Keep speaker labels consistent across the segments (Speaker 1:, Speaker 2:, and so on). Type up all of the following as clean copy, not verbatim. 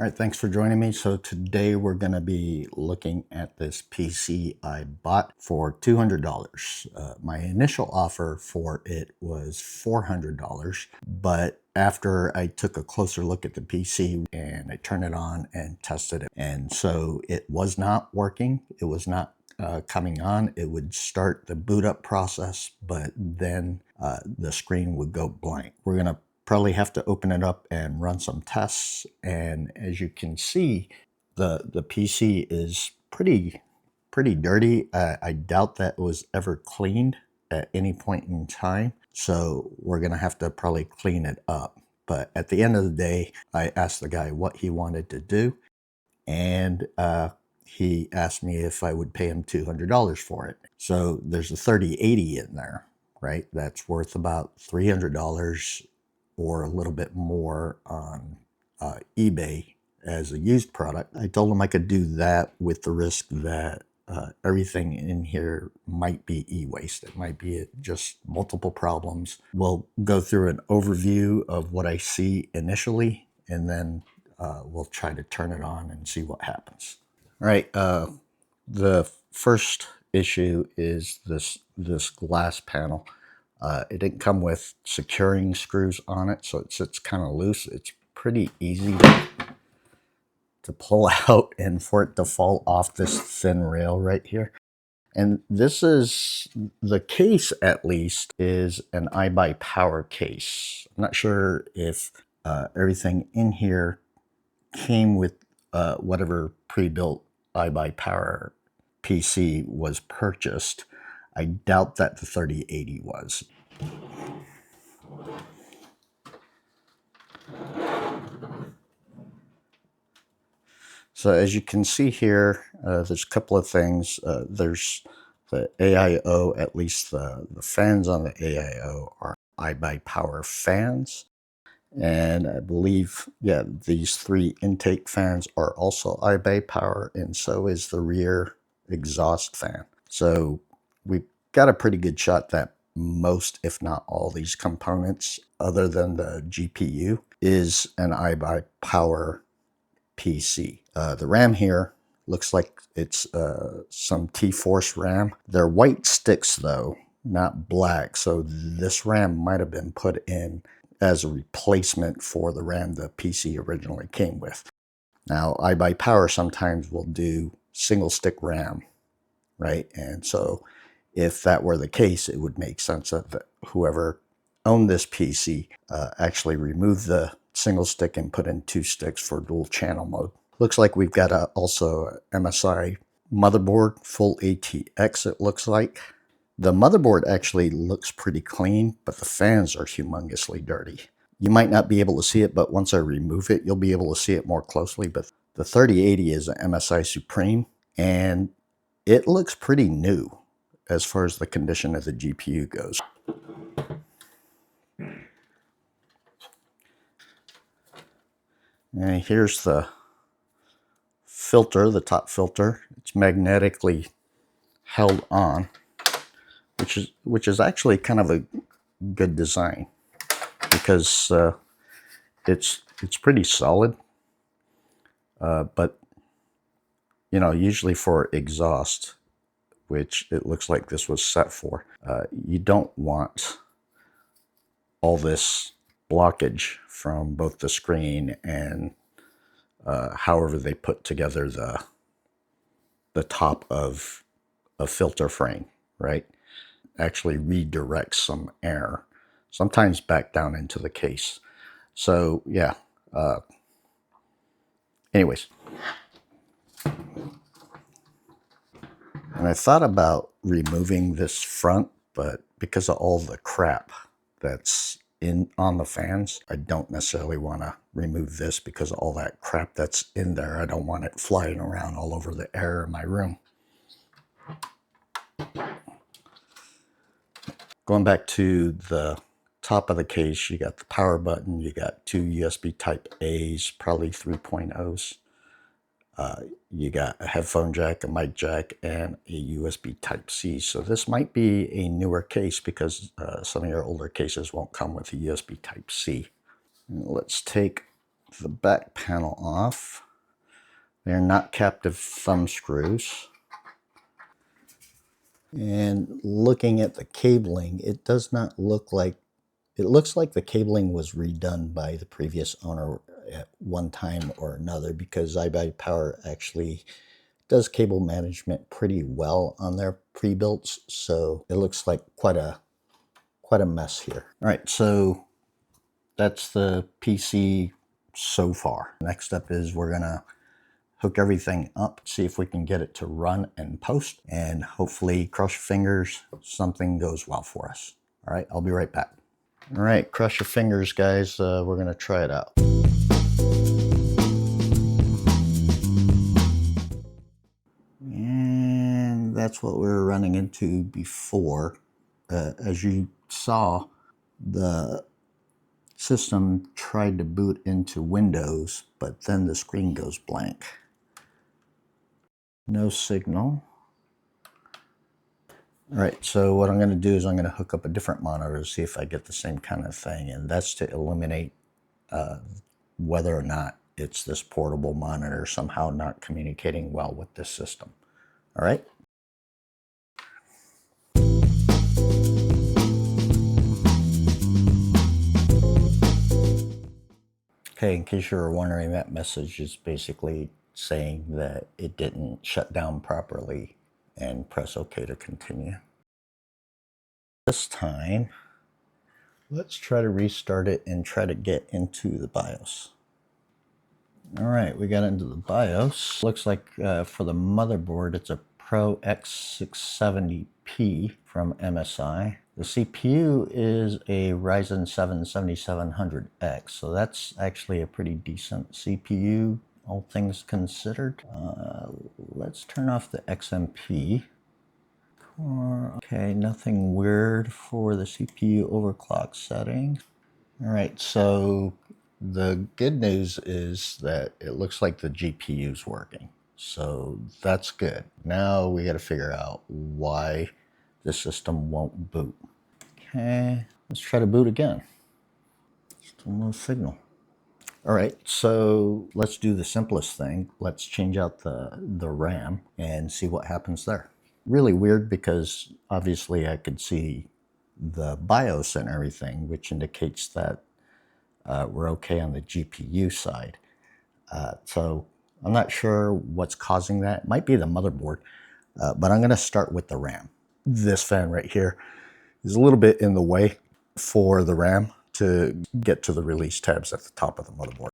Speaker 1: All right, thanks for joining me. So today we're going to be looking at this PC I bought for $200. My initial offer for it was $400, but after I took a closer look at the PC and I turned it on and tested it, and so it was not working. It was not coming on. It would start the boot up process, but then the screen would go blank. We're going to probably have to open it up and run some tests, and as you can see, the PC is pretty dirty. I doubt that it was ever cleaned at any point in time, so we're gonna have to probably clean it up. But at the end of the day, I asked the guy what he wanted to do, and he asked me if I would pay him $200 for it. So there's a 3080 in there, right? That's worth about $300 or a little bit more on eBay as a used product. I told him I could do that with the risk that everything in here might be e-waste. It might be just multiple problems. We'll go through an overview of what I see initially, and then we'll try to turn it on and see what happens. All right, the first issue is this glass panel. It didn't come with securing screws on it, so it sits kind of loose. It's pretty easy to pull out and for it to fall off this thin rail right here. And this is, the case at least, is an iBuyPower case. I'm not sure if everything in here came with whatever pre-built iBuyPower PC was purchased. I doubt that the 3080 was. So as you can see here, there's a couple of things. There's the AIO, at least the fans on the AIO are iBuyPower fans. And I believe, yeah, these three intake fans are also iBuyPower, and so is the rear exhaust fan. So we've got a pretty good shot that most, if not all, these components, other than the GPU, is an iBuyPower PC. The RAM here looks like it's some T-Force RAM. They're white sticks though, not black, so this RAM might have been put in as a replacement for the RAM the PC originally came with. Now, iBuyPower sometimes will do single stick RAM, right? And so if that were the case, it would make sense that whoever owned this PC actually removed the single stick and put in two sticks for dual channel mode. Looks like we've got also a MSI motherboard, full ATX it looks like. The motherboard actually looks pretty clean, but the fans are humongously dirty. You might not be able to see it, but once I remove it, you'll be able to see it more closely. But the 3080 is an MSI Suprim, and it looks pretty new as far as the condition of the GPU goes. And here's the filter, the top filter. It's magnetically held on, which is actually kind of a good design because it's pretty solid. But you know, usually for exhaust, which it looks like this was set for, you don't want all this blockage from both the screen and however they put together the top of a filter frame, right? Actually redirects some air, sometimes back down into the case. So yeah, anyways. And I thought about removing this front, but because of all the crap that's on the fans, I don't necessarily want to remove this because of all that crap that's in there. I don't want it flying around all over the air in my room. Going back to the top of the case, you got the power button, you got two USB type A's, probably 3.0s. You got a headphone jack, a mic jack, and a USB type C. So this might be a newer case because some of your older cases won't come with a USB type C. And let's take the back panel off. They're not captive thumb screws. And looking at the cabling, it does not look like, it looks like the cabling was redone by the previous owner at one time or another, because iBuyPower actually does cable management pretty well on their pre-builts. So it looks like quite a mess here. All right, so that's the PC so far. Next step is we're gonna hook everything up, see if we can get it to run and post, and hopefully, cross your fingers, something goes well for us. All right, I'll be right back. All right, cross your fingers, guys. We're gonna try it out. And that's what we were running into before. As you saw, the system tried to boot into Windows, but then the screen goes blank. No signal. All right, so what I'm going to do is I'm going to hook up a different monitor to see if I get the same kind of thing, and that's to eliminate whether or not it's this portable monitor somehow not communicating well with this system. All right. Okay, in case you were wondering, that message is basically saying that it didn't shut down properly, and press OK to continue. This time, let's try to restart it and try to get into the BIOS. All right, we got into the BIOS. Looks like for the motherboard, it's a Pro X670P from MSI. The CPU is a Ryzen 7 7700X, so that's actually a pretty decent CPU, all things considered. Let's turn off the XMP. Okay, nothing weird for the CPU overclock setting. All right, so the good news is that it looks like the GPU is working. So that's good. Now we got to figure out why the system won't boot. Okay, let's try to boot again. Still no signal. All right, so let's do the simplest thing. Let's change out the RAM and see what happens there. Really weird, because obviously I could see the BIOS and everything, which indicates that we're okay on the GPU side. So I'm not sure what's causing that. It might be the motherboard, but I'm going to start with the RAM. This fan right here is a little bit in the way for the RAM to get to the release tabs at the top of the motherboard.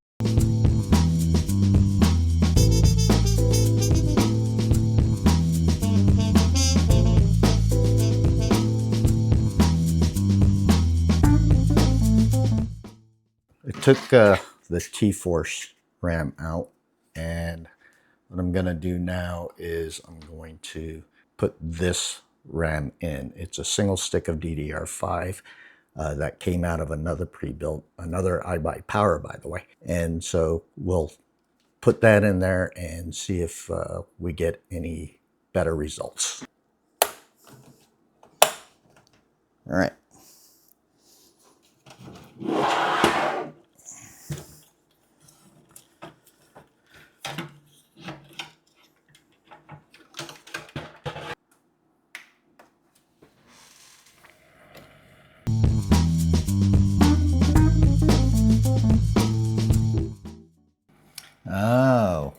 Speaker 1: I took the T-Force RAM out, and what I'm going to do now is I'm going to put this RAM in. It's a single stick of DDR5 that came out of another pre-built, another iBuyPower, by the way. And so we'll put that in there and see if we get any better results. All right. Oh,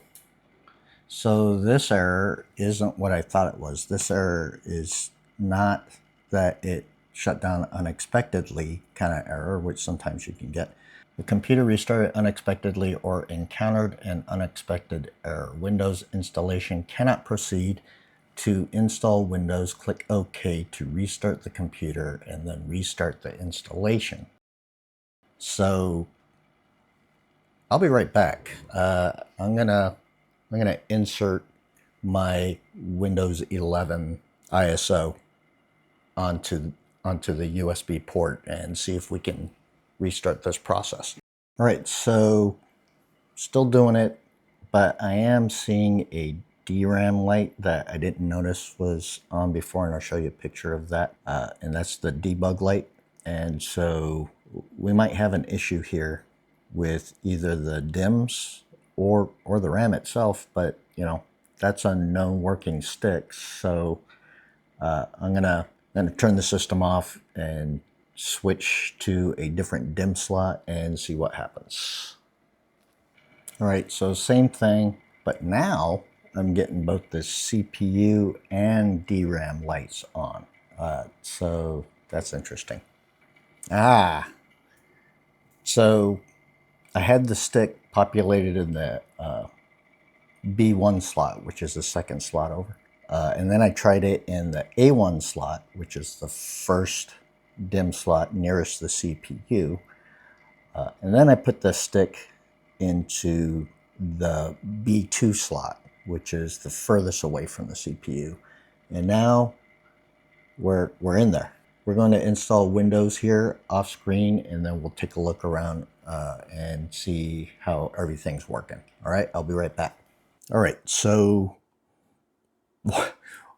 Speaker 1: so this error isn't what I thought it was. This error is not that it shut down unexpectedly kind of error, which sometimes you can get. The computer restarted unexpectedly or encountered an unexpected error. Windows installation cannot proceed. To install Windows, click OK to restart the computer and then restart the installation. So I'll be right back. I'm gonna insert my Windows 11 ISO onto the USB port and see if we can restart this process. All right, so still doing it, but I am seeing a DRAM light that I didn't notice was on before, and I'll show you a picture of that. And that's the debug light. And so we might have an issue here with either the DIMMs or the RAM itself, but you know, that's a known working stick. So I'm gonna turn the system off and switch to a different DIMM slot and see what happens. All right, so same thing, but now I'm getting both the CPU and DRAM lights on. So that's interesting. So I had the stick populated in the B1 slot, which is the second slot over. And then I tried it in the A1 slot, which is the first DIMM slot nearest the CPU. And then I put the stick into the B2 slot, which is the furthest away from the CPU. And now we're in there. We're going to install Windows here off screen, and then we'll take a look around and see how everything's working. All right, I'll be right back. All right, so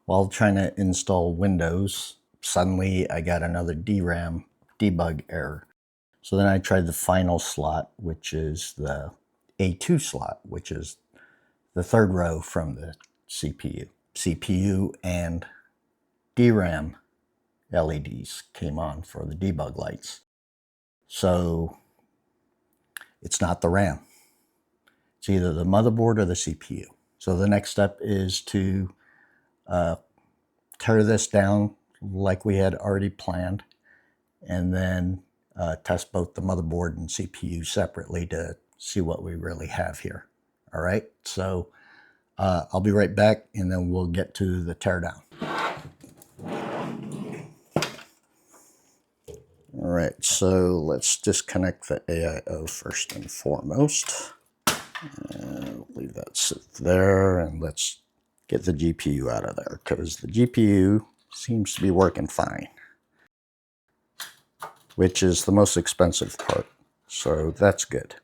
Speaker 1: while trying to install Windows, suddenly I got another DRAM debug error. So then I tried the final slot, which is the A2 slot, which is the third row from the CPU. CPU and DRAM LEDs came on for the debug lights. So it's not the RAM. It's either the motherboard or the CPU. So the next step is to tear this down like we had already planned, and then test both the motherboard and CPU separately to see what we really have here. All right, so I'll be right back, and then we'll get to the teardown. All right, so let's disconnect the AIO first and foremost. Leave that sit there, and let's get the GPU out of there, because the GPU seems to be working fine, which is the most expensive part, so that's good.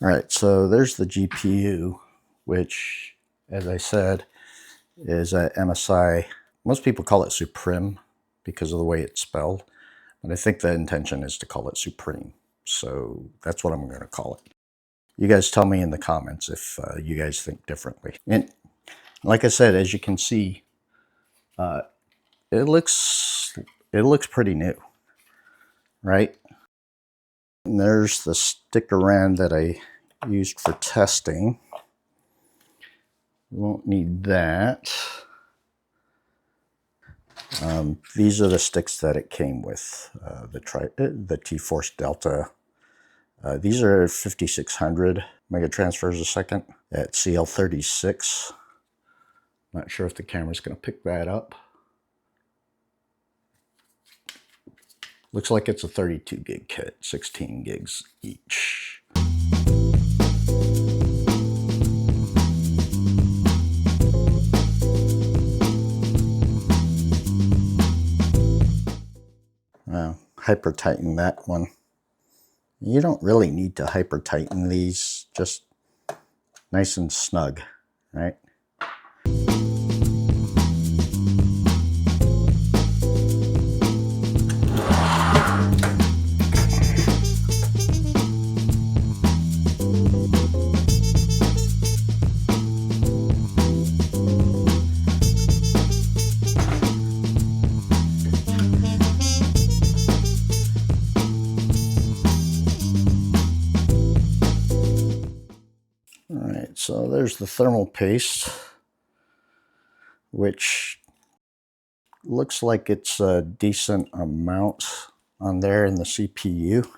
Speaker 1: All right, so there's the GPU, which, as I said, is a MSI. Most people call it Suprim because of the way it's spelled, but I think the intention is to call it Supreme. So that's what I'm going to call it. You guys tell me in the comments if you guys think differently. And like I said, as you can see, it looks pretty new, right? And there's the sticker RAM that I used for testing. We won't need that. These are the sticks that it came with, the T-Force Delta. These are 5600 megatransfers a second at CL36. Not sure if the camera's going to pick that up. Looks like it's a 32 gig kit, 16 gigs each. Hyper tighten that one. You don't really need to hyper tighten these, just nice and snug, right? So there's the thermal paste, which looks like it's a decent amount on there in the CPU.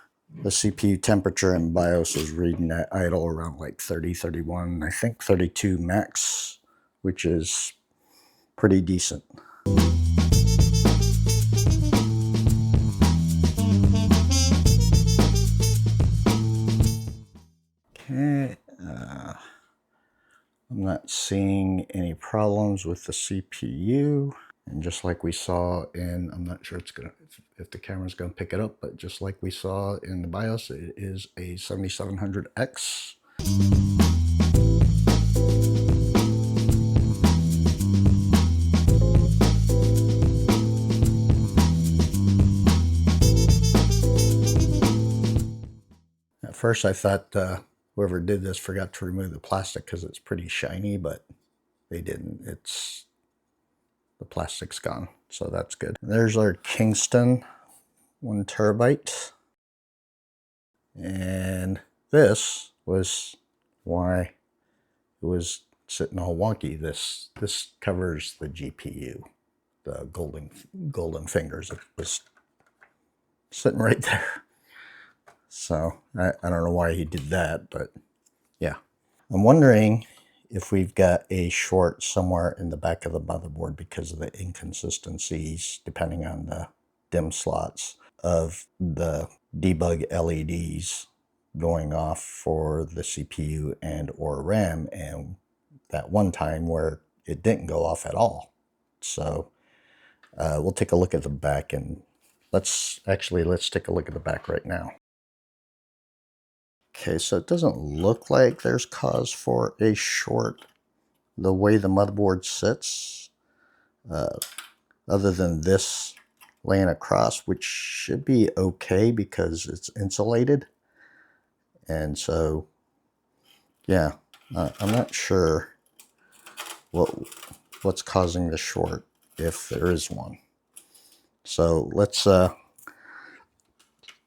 Speaker 1: The CPU temperature in BIOS is reading at idle around like 30, 31, I think 32 max, which is pretty decent. Okay. I'm not seeing any problems with the CPU. And just like we saw in, I'm not sure it's gonna, if the camera's gonna pick it up, but just like we saw in the BIOS, it is a 7700X. At first I thought whoever did this forgot to remove the plastic because it's pretty shiny, but they didn't. The plastic's gone, so that's good. There's our Kingston 1 terabyte. And this was why it was sitting all wonky. This covers the GPU, the golden fingers. It was sitting right there. So I don't know why he did that, but yeah. I'm wondering if we've got a short somewhere in the back of the motherboard because of the inconsistencies, depending on the DIMM slots of the debug LEDs going off for the CPU and or RAM, and that one time where it didn't go off at all. So we'll take a look at the back, and let's take a look at the back right now. Okay, so it doesn't look like there's cause for a short the way the motherboard sits, other than this laying across, which should be okay because it's insulated. And so, yeah, I'm not sure what's causing the short, if there is one. So let's start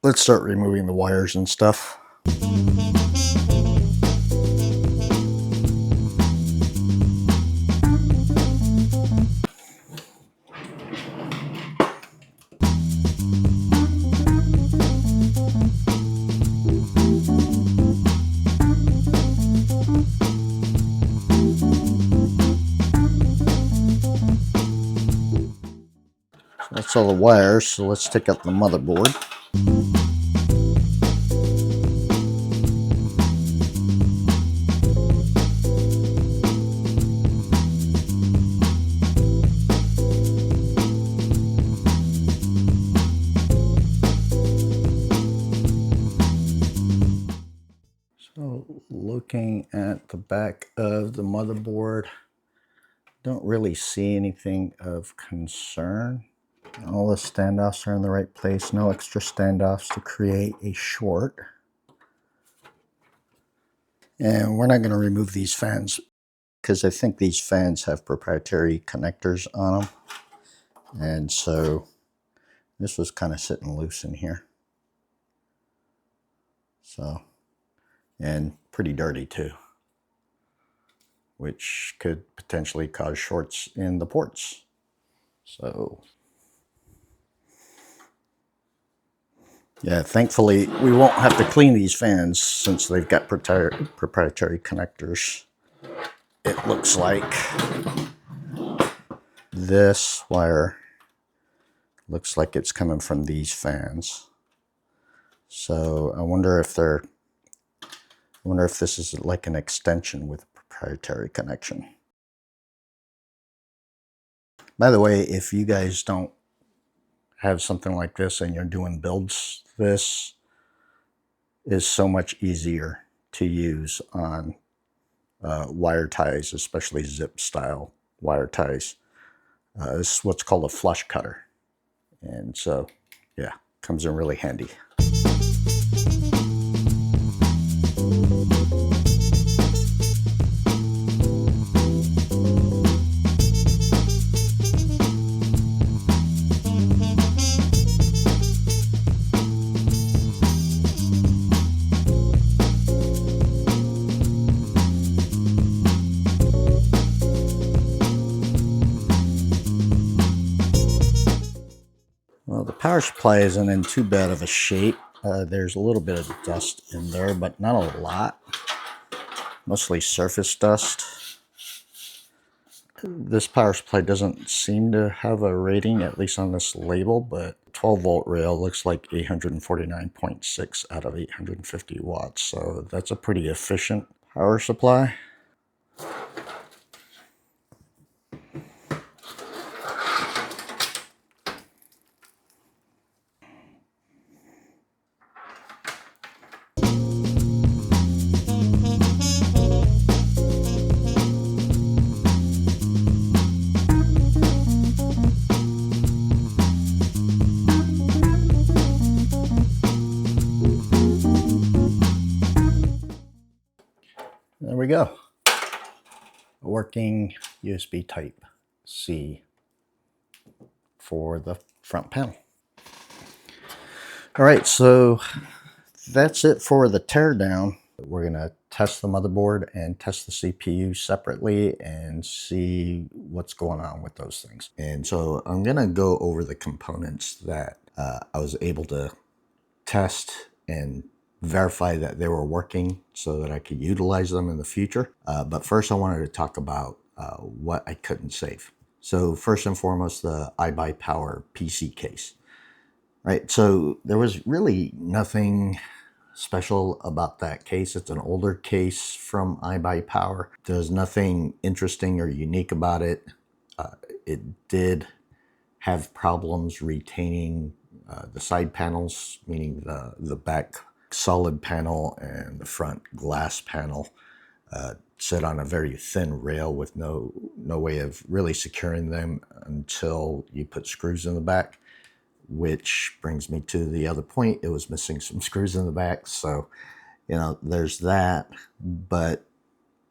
Speaker 1: removing the wires and stuff. That's all the wires, so let's take out the motherboard. So looking at the back of the motherboard, don't really see anything of concern. All the standoffs are in the right place. No extra standoffs to create a short. And we're not going to remove these fans because I think these fans have proprietary connectors on them. And so this was kind of sitting loose in here. So, and pretty dirty too, which could potentially cause shorts in the ports. So yeah, thankfully we won't have to clean these fans since they've got proprietary connectors. It looks like this wire looks like it's coming from these fans. So I wonder if this is like an extension with a proprietary connection. By the way, if you guys don't have something like this and you're doing builds, this is so much easier to use on wire ties, especially zip style wire ties. This is what's called a flush cutter. And so, yeah, comes in really handy. Well, the power supply isn't in too bad of a shape. There's a little bit of dust in there, but not a lot. Mostly surface dust. This power supply doesn't seem to have a rating, at least on this label, but 12 volt rail looks like 849.6 out of 850 watts. So that's a pretty efficient power supply. working USB Type-C for the front panel. All right, so that's it for the teardown. We're gonna test the motherboard and test the CPU separately and see what's going on with those things. And so I'm gonna go over the components that I was able to test and verify that they were working so that I could utilize them in the future. But first I wanted to talk about what I couldn't save. So first and foremost, the iBuyPower PC case. Right, so there was really nothing special about that case. It's an older case from iBuyPower. There's nothing interesting or unique about it. It did have problems retaining the side panels, meaning the back solid panel and the front glass panel sit on a very thin rail with no way of really securing them until you put screws in the back. Which brings me to the other point. It was missing some screws in the back. So, you know, there's that. But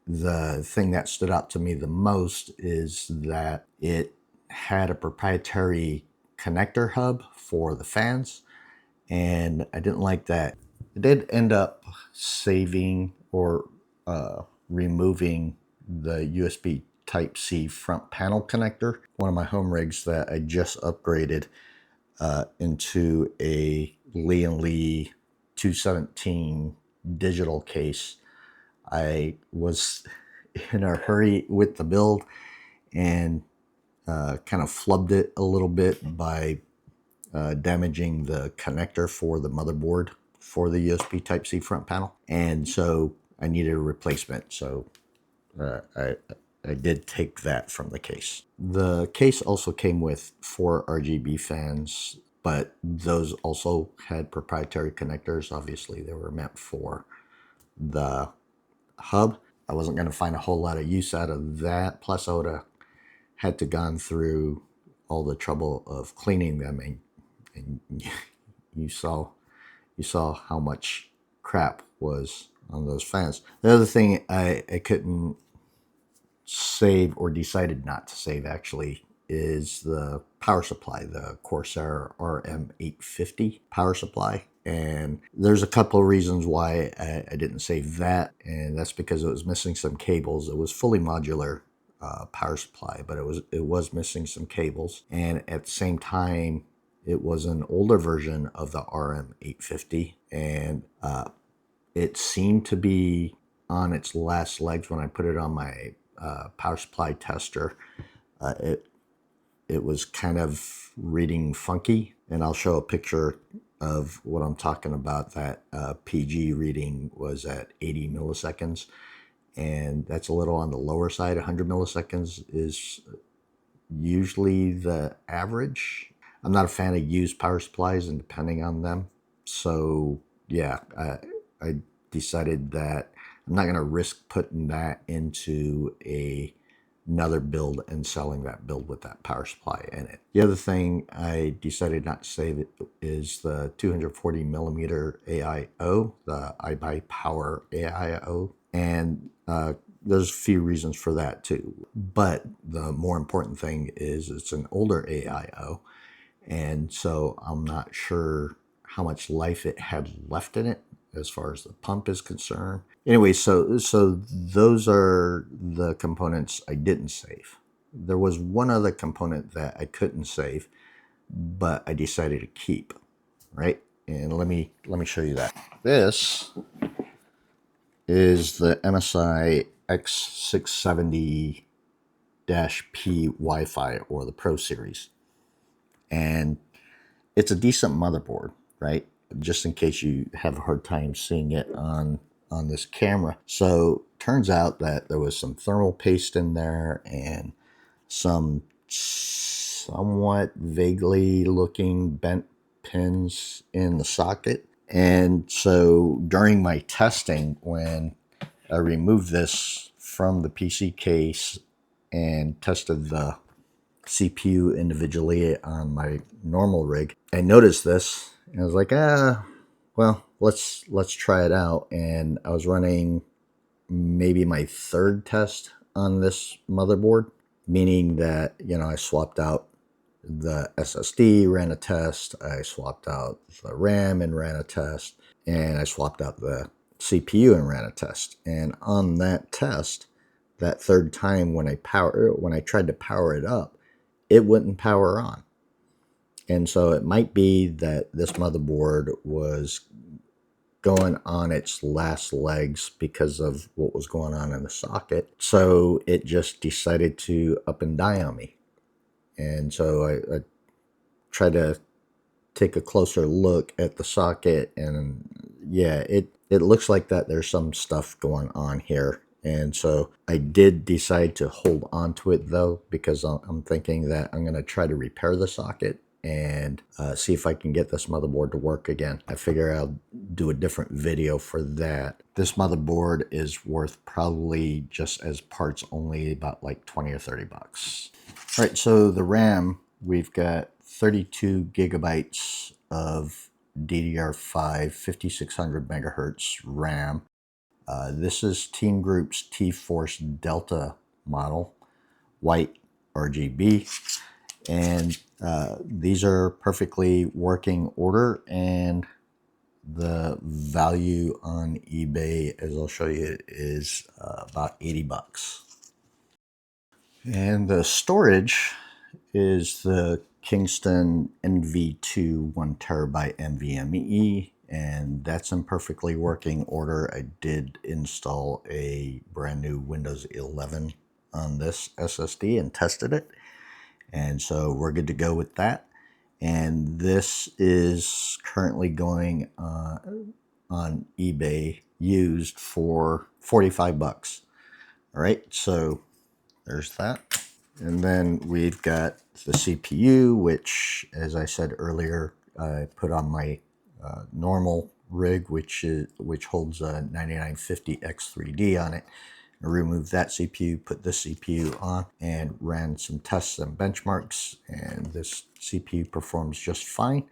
Speaker 1: the thing that stood out to me the most is that it had a proprietary connector hub for the fans. And I didn't like that. It did end up saving or removing the USB Type-C front panel connector. One of my home rigs that I just upgraded into a Lee 217 digital case. I was in a hurry with the build and kind of flubbed it a little bit by damaging the connector for the motherboard for the USB Type-C front panel. And so I needed a replacement. So I did take that from the case. The case also came with 4 RGB fans, but those also had proprietary connectors. Obviously, they were meant for the hub. I wasn't going to find a whole lot of use out of that. Plus, I would have had to gone through all the trouble of cleaning them, and you saw how much crap was on those fans. The other thing I couldn't save, or decided not to save actually, is the power supply, the Corsair RM850 power supply. And there's a couple of reasons why I didn't save that, and that's because it was missing some cables. It was fully modular power supply, but it was missing some cables, and at the same time it was an older version of the RM850, and it seemed to be on its last legs when I put it on my power supply tester. It was kind of reading funky, and I'll show a picture of what I'm talking about. That PG reading was at 80 milliseconds, and that's a little on the lower side. 100 milliseconds is usually the average. I'm not a fan of used power supplies and depending on them. So yeah, I decided that I'm not going to risk putting that into another build and selling that build with that power supply in it. The other thing I decided not to save is the 240 millimeter AIO, the iBuyPower AIO. And there's a few reasons for that too. But the more important thing is it's an older AIO. And so I'm not sure how much life it had left in it as far as the pump is concerned. Anyway, so those are the components I didn't save. There was one other component that I couldn't save, but I decided to keep, right? And let me show you that. This is the MSI X670-P Wi-Fi, or the Pro Series. And it's a decent motherboard, right? Just in case you have a hard time seeing it on this camera. So turns out that there was some thermal paste in there and some somewhat vaguely looking bent pins in the socket. And so during my testing, when I removed this from the PC case and tested the CPU individually on my normal rig, I noticed this and I was like, well, let's try it out. And I was running maybe my third test on this motherboard, meaning that, you know, I swapped out the SSD, ran a test, I swapped out the RAM and ran a test, and I swapped out the CPU and ran a test. And on that test, that third time when I tried to power it up, it wouldn't power on. And so it might be that this motherboard was going on its last legs because of what was going on in the socket. So it just decided to up and die on me. And so I tried to take a closer look at the socket, and yeah, it looks like that there's some stuff going on here. And so I did decide to hold on to it though, because I'm thinking that I'm going to try to repair the socket and see if I can get this motherboard to work again. I figure I'll do a different video for that. This motherboard is worth probably just as parts only about like 20 or 30 bucks. All right, so the RAM, we've got 32 gigabytes of DDR5 5600 megahertz RAM. This is Team Group's T-Force Delta model, white RGB, and these are perfectly working order, and the value on eBay, as I'll show you, is about 80 bucks. And the storage is the Kingston NV2 1 terabyte NVMe, and that's in perfectly working order. I did install a brand new Windows 11 on this SSD and tested it, and so we're good to go with that. And this is currently going on eBay used for 45 bucks. All right, so there's that. And then we've got the CPU, which, as I said earlier, I put on my normal rig, which holds a 9950X3D on it. I removed that CPU, put this CPU on, and ran some tests and benchmarks, and this CPU performs just fine.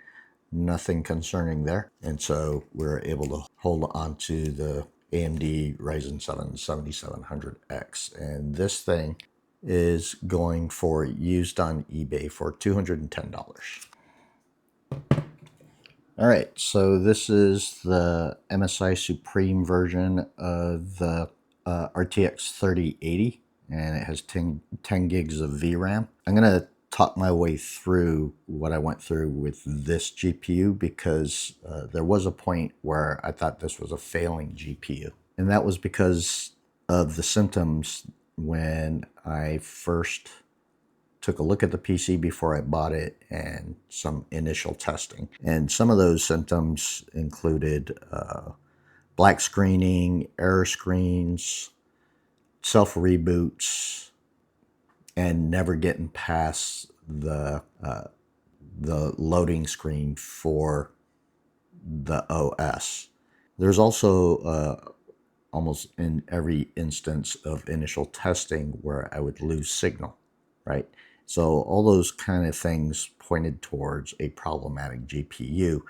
Speaker 1: Nothing concerning there. And so we're able to hold on to the AMD Ryzen 7 7700X. And this thing is going for used on eBay for $210. All right, so this is the MSI Suprim version of the RTX 3080, and it has 10 gigs of VRAM. I'm going to talk my way through what I went through with this GPU, because there was a point where I thought this was a failing GPU, and that was because of the symptoms when I first took a look at the PC before I bought it and some initial testing. And some of those symptoms included black screening, error screens, self-reboots, and never getting past the loading screen for the OS. There's also almost in every instance of initial testing where I would lose signal, right? So all those kind of things pointed towards a problematic GPU,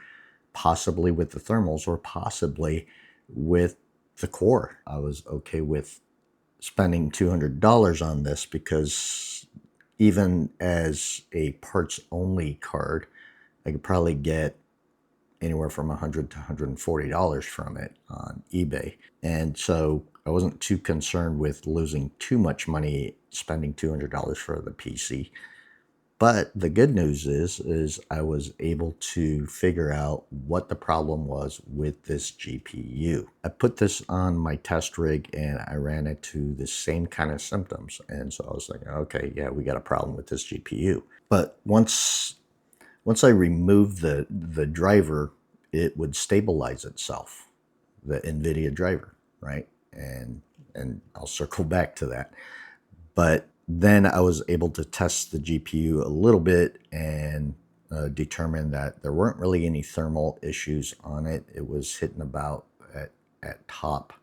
Speaker 1: possibly with the thermals or possibly with the core. I was okay with spending $200 on this because even as a parts-only card, I could probably get anywhere from $100 to $140 from it on eBay. And so I wasn't too concerned with losing too much money spending $200 for the PC. But the good news is I was able to figure out what the problem was with this GPU. I put this on my test rig and I ran into the same kind of symptoms. And so I was like, okay, yeah, we got a problem with this GPU. But once I removed the driver, it would stabilize itself, the NVIDIA driver, right? And I'll circle back to that. But then I was able to test the GPU a little bit and determine that there weren't really any thermal issues on it. It was hitting about at top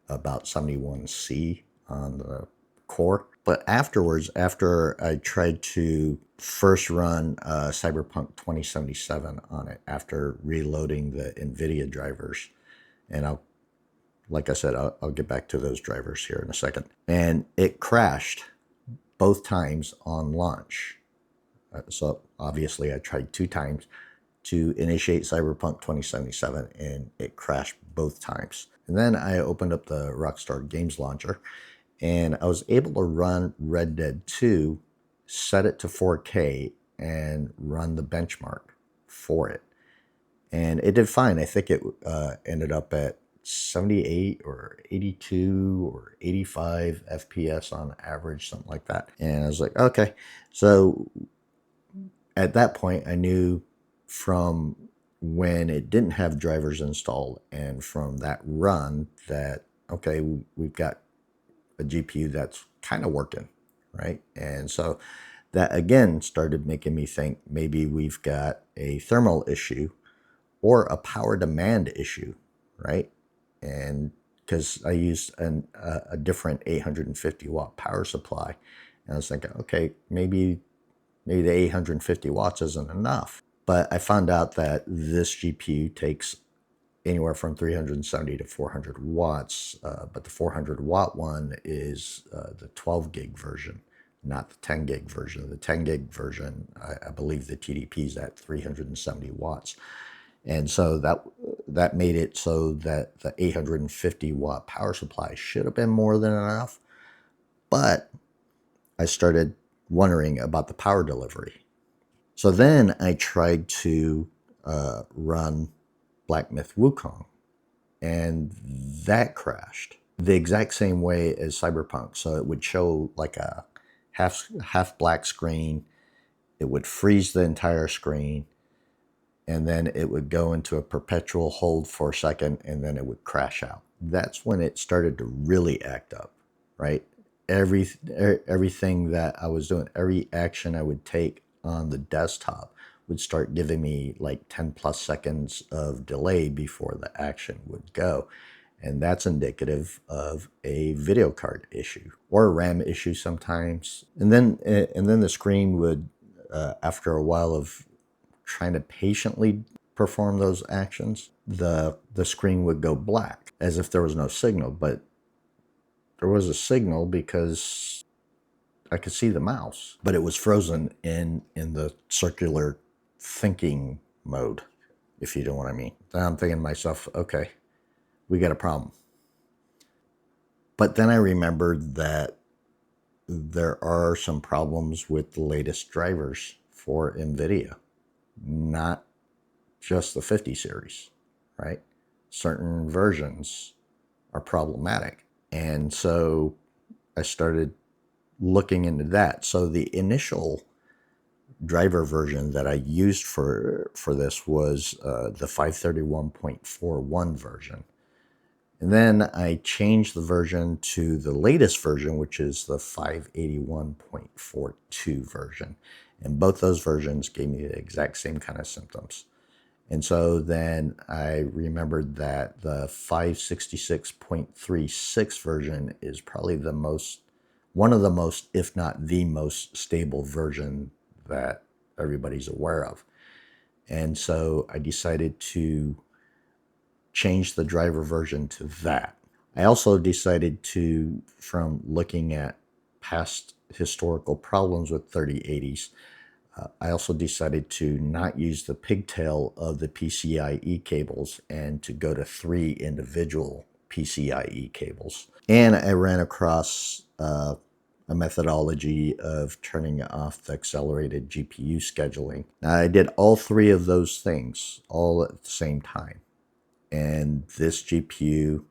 Speaker 1: about 71C on the core. But afterwards, after I tried to first run Cyberpunk 2077 on it after reloading the NVIDIA drivers, and I'll like I said, I'll get back to those drivers here in a second. And it crashed both times on launch. So obviously I tried 2 times to initiate Cyberpunk 2077 and it crashed both times. And then I opened up the Rockstar Games launcher and I was able to run Red Dead 2, set it to 4K and run the benchmark for it. And it did fine. I think it ended up at 78 or 82 or 85 FPS on average, something like that. And I was like, okay. So at that point, I knew from when it didn't have drivers installed and from that run that, okay, we've got a GPU that's kind of working, right? And so that again started making me think maybe we've got a thermal issue or a power demand issue, right? And because I used a different 850 watt power supply, and I was thinking, okay, maybe the 850 watts isn't enough. But I found out that this GPU takes anywhere from 370 to 400 watts, but the 400 watt one is the 12 gig version, not the 10 gig version. The 10 gig version, I believe the TDP is at 370 watts. And so that made it so that the 850 watt power supply should have been more than enough. But I started wondering about the power delivery. So then I tried to run Black Myth Wukong, and that crashed the exact same way as Cyberpunk. So it would show like a half black screen. It would freeze the entire screen, and then it would go into a perpetual hold for a second, and then it would crash out. That's when it started to really act up, right? Everything that I was doing, every action I would take on the desktop would start giving me like 10 plus seconds of delay before the action would go. And that's indicative of a video card issue or a RAM issue sometimes. And then the screen would, after a while of trying to patiently perform those actions, the screen would go black as if there was no signal. But there was a signal because I could see the mouse, but it was frozen in the circular thinking mode, if you know what I mean. Then I'm thinking to myself, okay, we got a problem. But then I remembered that there are some problems with the latest drivers for NVIDIA, not just the 50 series, right? Certain versions are problematic. And so I started looking into that. So the initial driver version that I used for this was the 531.41 version. And then I changed the version to the latest version, which is the 581.42 version. And both those versions gave me the exact same kind of symptoms. And so then I remembered that the 566.36 version is probably one of the most, if not the most stable version that everybody's aware of. And so I decided to change the driver version to that. I also decided to, from looking at past historical problems with 3080s, I also decided to not use the pigtail of the PCIe cables and to go to 3 individual PCIe cables. And I ran across a methodology of turning off the accelerated GPU scheduling. Now, I did all 3 of those things all at the same time. And this GPU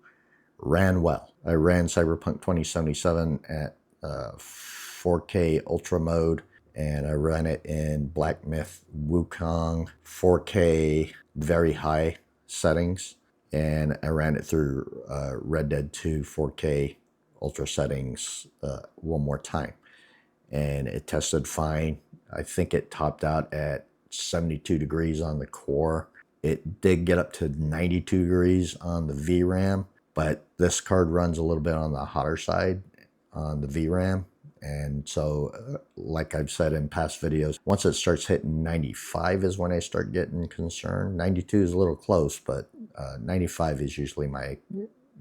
Speaker 1: ran well. I ran Cyberpunk 2077 at 4K Ultra mode, and I ran it in Black Myth Wukong 4K very high settings, and I ran it through Red Dead 2 4K Ultra settings one more time, and it tested fine. I think it topped out at 72 degrees on the core. It did get up to 92 degrees on the VRAM, but this card runs a little bit on the hotter side on the VRAM. And so, like I've said in past videos, once it starts hitting 95 is when I start getting concerned. 92 is a little close, but 95 is usually my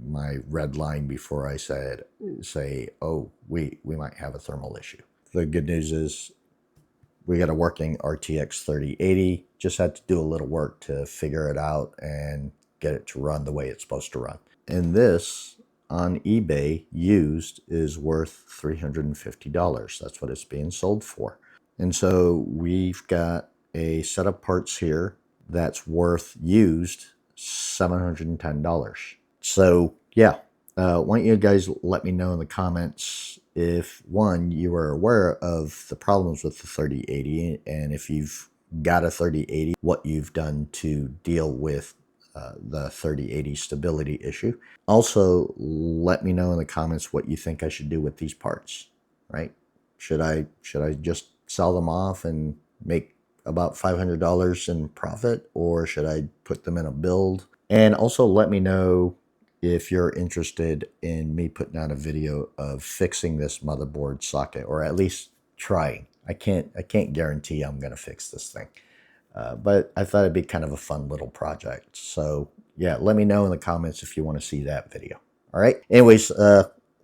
Speaker 1: my red line before I say, oh, we might have a thermal issue. The good news is we got a working RTX 3080. Just had to do a little work to figure it out and get it to run the way it's supposed to run. And this on eBay used is worth $350. That's what it's being sold for. And so we've got a set of parts here that's worth used $710. So yeah, why don't you guys let me know in the comments if, one, you are aware of the problems with the 3080, and if you've got a 3080, what you've done to deal with the 3080 stability issue. Also, let me know in the comments what you think I should do with these parts, right? Should I just sell them off and make about $500 in profit, or should I put them in a build? And also let me know if you're interested in me putting out a video of fixing this motherboard socket, or at least trying. I can't guarantee I'm going to fix this thing. But I thought it'd be kind of a fun little project. So yeah, let me know in the comments if you want to see that video. All right. Anyways,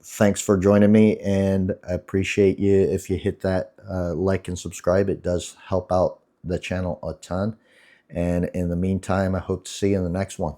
Speaker 1: thanks for joining me, and I appreciate you if you hit that like and subscribe. It does help out the channel a ton. And in the meantime, I hope to see you in the next one.